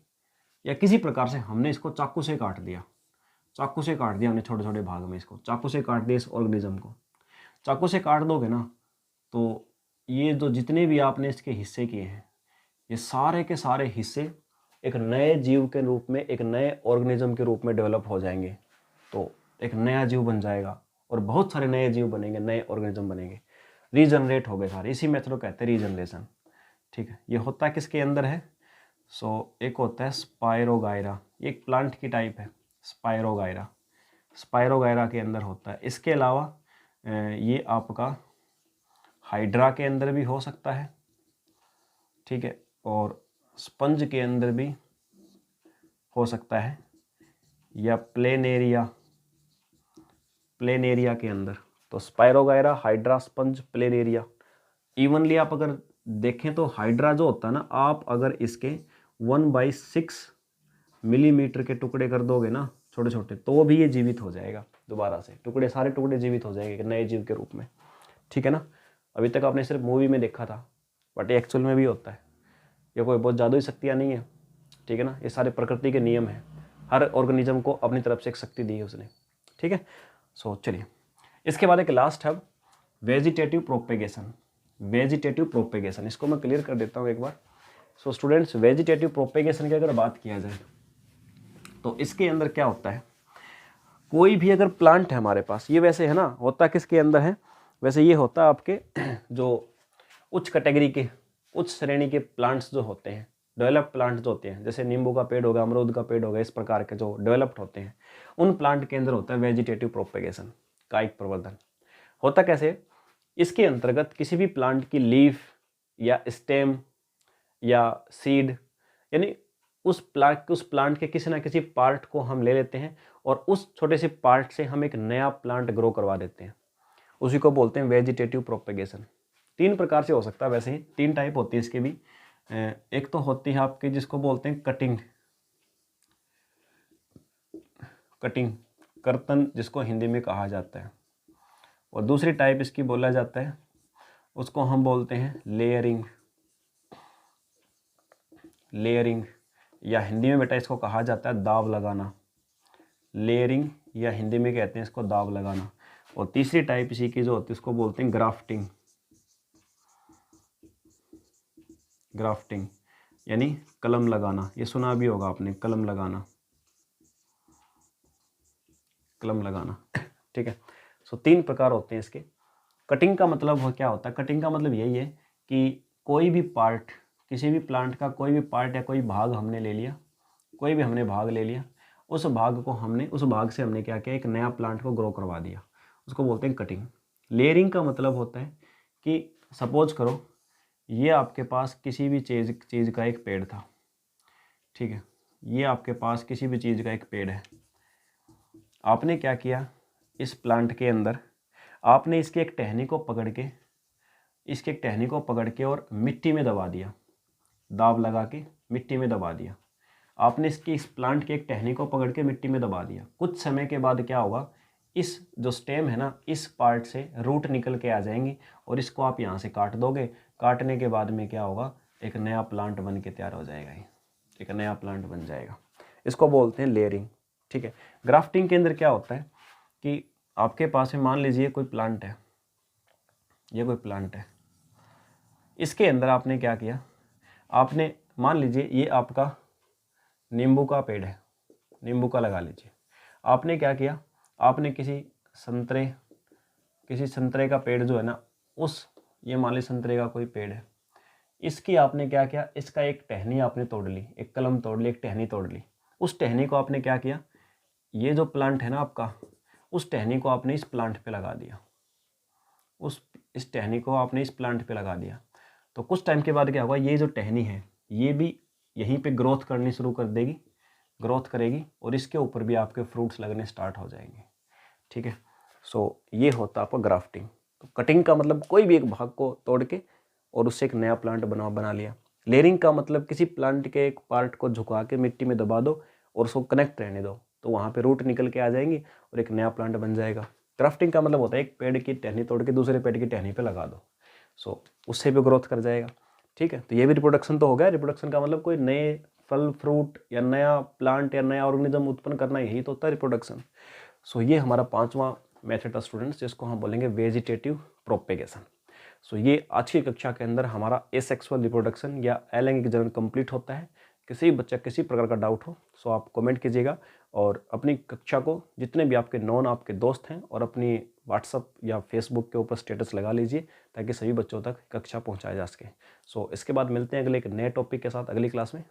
Speaker 1: या किसी प्रकार से हमने इसको चाकू से काट दिया, चाकू से काट दिया हमने छोटे छोटे भाग में, इसको चाकू से काट दिया। इस ऑर्गेनिज्म को चाकू से काट दोगे ना, तो ये जो जितने भी आपने इसके हिस्से किए हैं, ये सारे के सारे हिस्से एक नए जीव के रूप में, एक नए ऑर्गेनिज्म के रूप में डेवलप हो जाएंगे। तो एक नया जीव बन जाएगा और बहुत सारे नए जीव बनेंगे, नए ऑर्गेनिज्म बनेंगे, रीजनरेट हो गए सारे। इसी मेथड को कहते हैं रीजनरेशन। ठीक है, ये होता किसके अंदर है? एक होता है स्पायरोगायरा, ये एक प्लांट की टाइप है, स्पायरोगायरा, स्पायरोगायरा के अंदर होता है। इसके अलावा ये आपका हाइड्रा के अंदर भी हो सकता है, ठीक है, और स्पंज के अंदर भी हो सकता है, या प्लेनेरिया के अंदर। तो spirogyra, hydra, sponge, planaria. Evenly आप अगर देखें तो हाइड्रा जो होता है ना, आप अगर इसके 1/6 मिलीमीटर के टुकड़े कर दोगे ना, छोटे छोटे, तो भी ये जीवित हो जाएगा दोबारा से, टुकड़े सारे टुकड़े जीवित हो जाएंगे नए जीव के रूप में। ठीक है ना, अभी तक आपने सिर्फ मूवी में देखा था, बट ये एक्चुअल में भी होता है। ये कोई बहुत जादुई शक्तियाँ नहीं है, ठीक है ना, ये सारे प्रकृति के नियम हैं। हर ऑर्गेनिज्म को अपनी तरफ से एक शक्ति दी है उसने। ठीक है, चलिए इसके बाद एक लास्ट है वेजिटेटिव प्रोपेगेशन। वेजिटेटिव प्रोपेगेशन, इसको मैं क्लियर कर देता हूँ एक बार। स्टूडेंट्स, वेजिटेटिव प्रोपेगेशन की अगर बात किया जाए तो इसके अंदर क्या होता है, कोई भी अगर प्लांट है हमारे पास, ये वैसे है ना, होता किसके अंदर है, वैसे ये होता है आपके जो उच्च कैटेगरी के, उच्च श्रेणी के प्लांट्स जो होते हैं, डेवलप्ड प्लांट जो होते हैं, जैसे नींबू का पेड़ होगा, अमरूद का पेड़ होगा, इस प्रकार के जो डेवलप्ड होते हैं, उन प्लांट के अंदर होता है वेजिटेटिव प्रोपेगेशन, कायिक प्रवर्धन। होता कैसे, इसके अंतर्गत किसी भी प्लांट की लीफ या स्टेम या सीड, यानी उस प्लांट के किसी ना किसी पार्ट को हम ले लेते हैं और उस छोटे से पार्ट से हम एक नया प्लांट ग्रो करवा देते हैं, उसी को बोलते हैं वेजिटेटिव प्रोपेगेशन। 3 प्रकार से हो सकता है, वैसे ही 3 टाइप होती है इसके भी। एक तो होती है आपकी जिसको बोलते हैं कटिंग, कर्तन जिसको हिंदी में कहा जाता है, और दूसरी टाइप इसकी बोला जाता है, उसको हम बोलते हैं लेयरिंग, या हिंदी में बेटा इसको कहा जाता है दाव लगाना। लेयरिंग या हिंदी में कहते हैं इसको दाव लगाना। और तीसरी टाइप इसी की जो होती है उसको बोलते हैं ग्राफ्टिंग, यानी कलम लगाना। ये सुना भी होगा आपने, कलम लगाना। ठीक है, 3 प्रकार होते हैं इसके। कटिंग का मतलब क्या होता है, कटिंग का मतलब यही है कि कोई भी पार्ट, किसी भी प्लांट का कोई भी पार्ट या कोई भाग हमने ले लिया, कोई भी हमने भाग ले लिया, उस भाग से हमने क्या किया, एक नया प्लांट को ग्रो करवा दिया, उसको बोलते हैं कटिंग। लेयरिंग का मतलब होता है कि सपोज करो ये आपके पास किसी भी चीज़ का एक पेड़ था, ठीक है, ये आपके पास किसी भी चीज़ का एक पेड़ है। आपने क्या किया, इस प्लांट के अंदर आपने इसकी एक टहनी को पकड़ के और मिट्टी में दबा दिया, दाव लगा के मिट्टी में दबा दिया। आपने इस प्लांट के एक टहनी को पकड़ के मिट्टी में दबा दिया। कुछ समय के बाद क्या होगा, इस जो स्टेम है ना, इस पार्ट से रूट निकल के आ जाएंगी और इसको आप यहाँ से काट दोगे। काटने के बाद में क्या होगा, एक नया प्लांट बन के तैयार हो जाएगा, एक नया प्लांट बन जाएगा। इसको बोलते हैं लेयरिंग। ठीक है, ग्राफ्टिंग के अंदर क्या होता है कि आपके पास में मान लीजिए कोई प्लांट है, ये कोई प्लांट है, इसके अंदर आपने क्या किया, आपने मान लीजिए ये आपका नींबू का पेड़ है, नींबू का लगा लीजिए। आपने क्या किया, आपने किसी संतरे का पेड़ जो है ना, ये मान लीजिए संतरे का कोई पेड़ है, इसकी आपने क्या किया, इसका एक टहनी आपने तोड़ ली, एक कलम तोड़ ली, एक टहनी तोड़ ली। उस टहनी को आपने क्या किया, ये जो प्लांट है ना आपका, उस टहनी को आपने इस प्लांट पे लगा दिया, इस टहनी को आपने इस प्लांट पे लगा दिया। तो कुछ टाइम के बाद क्या होगा, ये जो टहनी है ये भी यहीं पे ग्रोथ करनी शुरू कर देगी, ग्रोथ करेगी और इसके ऊपर भी आपके फ्रूट्स लगने स्टार्ट हो जाएंगे। ठीक है, ये होता है आपका ग्राफ्टिंग। तो कटिंग का मतलब कोई भी एक भाग को तोड़ के और उससे एक नया प्लांट बना लिया। लेयरिंग का मतलब किसी प्लांट के एक पार्ट को झुका के मिट्टी में दबा दो और उसको कनेक्ट रहने दो, तो वहाँ पे रूट निकल के आ जाएंगी और एक नया प्लांट बन जाएगा। ग्राफ्टिंग का मतलब होता है एक पेड़ की टहनी तोड़ के दूसरे पेड़ की टहनी पे लगा दो, सो उससे भी ग्रोथ कर जाएगा। ठीक है, तो ये भी रिप्रोडक्शन तो हो गया। रिप्रोडक्शन का मतलब कोई नए फल फ्रूट या नया प्लांट या नया ऑर्गेनिज्म उत्पन्न करना, यही तो होता है रिप्रोडक्शन। सो ये हमारा 5वां मेथड था स्टूडेंट्स, जिसको हम बोलेंगे वेजिटेटिव प्रोपेगेशन। सो ये आज की कक्षा के अंदर हमारा एसेक्सुअल रिप्रोडक्शन या अलैंगिक जनन कंप्लीट होता है। किसी बच्चा किसी प्रकार का डाउट हो सो आप कमेंट कीजिएगा और अपनी कक्षा को जितने भी आपके नॉन आपके दोस्त हैं और अपनी व्हाट्सअप या फेसबुक के ऊपर स्टेटस लगा लीजिए ताकि सभी बच्चों तक कक्षा पहुंचाया जा सके। सो इसके बाद मिलते हैं अगले एक नए टॉपिक के साथ अगली क्लास में।